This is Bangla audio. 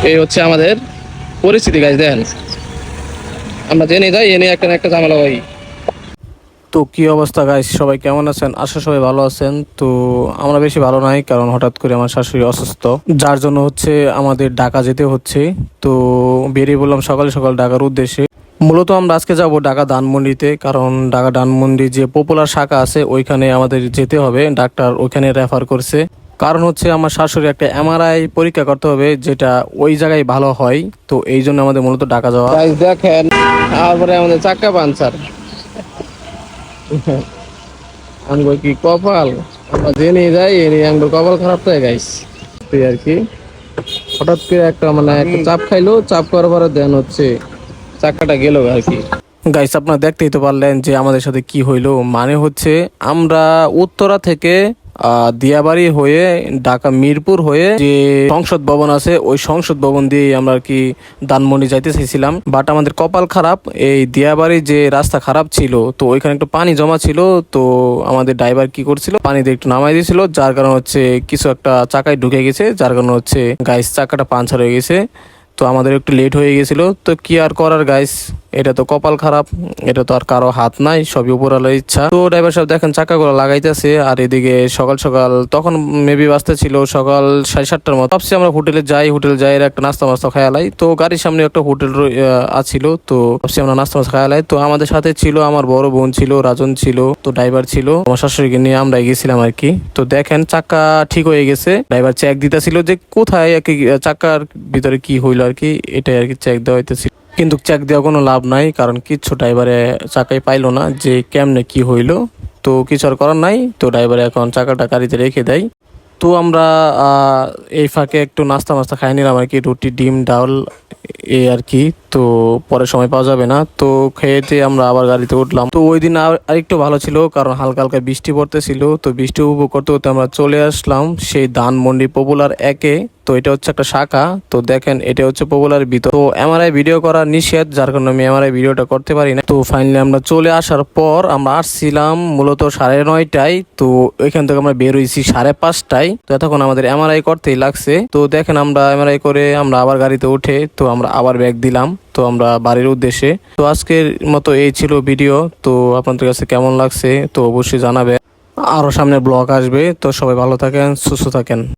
এই হচ্ছে আমাদের পরিস্থিতি গাইজ। দেখেন আমরা জেনে যাই এনে একটা না একটা ঝামেলা হয়। তো কি অবস্থা গাইস, সবাই কেমন আছেন? আশা সবাই ভালো আছেন। তো আমরা বেশি ভালো নাই, কারণ হঠাৎ করে আমার শাশুড়ি অসুস্থ, যার জন্য হচ্ছে আমাদের ঢাকা যেতে হচ্ছে। তো বেরিয়ে বললাম সকাল সকাল ঢাকার উদ্দেশ্যে। মূলত আমরা আজকে যাব ঢাকা ধানমন্ডিতে, কারণ ঢাকা ধানমন্ডি যে পপুলার শাখা আছে ওইখানে আমাদের যেতে হবে। ডাক্তার ওইখানে রেফার করছে, কারণ হচ্ছে আমার শাশুড়ি একটা এমআরআই পরীক্ষা করতে হবে, যেটা ওই জায়গায় ভালো হয়। তো এই জন্য আমাদের মূলত ঢাকা যাওয়া। দেখেন তারপরে আমাদের চাক্কা পাঞ্চার। আমগো কি কপাল, আমরা জেনে যাই এনে আমগো কপাল খারাপ তো গাইস। তুই আর কি হঠাৎ করে একটা মানে একটা চাপ খাইলো, চাপ করার পরে দেন হচ্ছে চাকাটা গেল আর কি। গাইস আপনারা দেখতেই তো পারলেন যে আমাদের সাথে কি হইলো। মানে হচ্ছে আমরা উত্তরা থেকে দিয়াবাড়ি হয়ে ঢাকা মিরপুর হয়ে যে সংসদ ভবন আছে, ওই সংসদ ভবন দিয়ে আমরা আর কি ধানমন্ডি যাইতে চাইছিলাম। বাট আমাদের কপাল খারাপ, এই দিয়াবাড়ি যে রাস্তা খারাপ ছিল, তো ওইখানে একটু পানি জমা ছিল। তো আমাদের ড্রাইভার কি করছিল, পানি দিয়ে একটু নামাই দিয়েছিল, যার কারণে হচ্ছে কিছু একটা চাকায় ঢুকে গেছে, যার কারণে হচ্ছে গাইস চাকাটা পাঞ্চার হয়ে গেছে। তো আমাদের একটু লেট হয়ে গেছিল। তো কি আর করার গাইস, এটা তো কপাল খারাপ, এটা তো আর কারো হাত নাই, সবই উপরওয়ালার ইচ্ছা। তো ড্রাইভার সাহেব দেখেন চাকাগুলো লাগাইতেছে, আর এদিকে সকাল সকাল তখন মেবি বাজতে ছিল সকাল 7:30টার মতো। ভাবছি আমরা হোটেলে যাই একটা নাস্তা মাস্তা খায়ালাই। তো গাড়ির সামনে একটা হোটেল আছিল, তো ভাবছি আমরা নাস্তা মাস্তা খায়ালাই। তো আমাদের সাথে ছিল আমার বড় বোন ছিল, রাজন ছিল, তো ড্রাইভার ছিল, আমার শাশুড়িকে নিয়ে আমরা গেছিলাম আর কি। তো দেখেন চাকা ঠিক হয়ে গেছে, ড্রাইভার চেক দিতেছিল যে কোথায় আর কি চাকার ভিতরে কি হইলো আর কি, এটাই আর কি চেক দেওয়া হইতেছিল। কিন্তু চেক দেওয়া কোনো লাভ নাই, কারণ কিচ্ছু ড্রাইভারে চাকাই পাইলো না যে কেমনে কি হইলো। তো কিছু আর করার নাই, তো ড্রাইভারে এখন চাকাটা গাড়িতে রেখে দেয়। তো আমরা এই ফাঁকে একটু নাস্তা মাস্তা খাই নিলাম আর কি, রুটি ডিম ডাল এই আর কি। তো পরে সময় পাওয়া যাবে না, তো খেয়েতে আমরা আবার গাড়িতে উঠলাম। তো ওই দিন আরেকটু ভালো ছিল, কারণ হালকা হালকা বৃষ্টি পড়তেছিল। তো বৃষ্টি উপভোগ করতে করতে আমরা চলে আসলাম সেই ধানমন্ডি পপুলার একে। তো এটা হচ্ছে একটা শাখা। তো দেখেন এটা হচ্ছে পপুলার ভিতর। তো এমআরআই ভিডিও করা নিষেধ, যার কারণে আমি এমআরআই ভিডিওটা করতে পারি না। তো ফাইনালি আমরা চলে আসার পর আমরা আসছিলাম মূলত 9:30টায়। তো ওইখান থেকে আমরা বের হয়েছি 5:30টায়। তো এতক্ষণ আমাদের এমআরআই করতেই লাগছে। তো দেখেন আমরা এমআরআই করে আমরা আবার গাড়িতে উঠে তো আমরা আবার ব্যাগ দিলাম, তো আমরা বাড়ির উদ্দেশ্যে। তো আজকের মতো এই ছিল ভিডিও। তো আপনাদের কাছে কেমন লাগছে তো অবশ্যই জানাবে। আরো সামনে ব্লগ আসবে। তো সবাই ভালো থাকেন, সুস্থ থাকেন।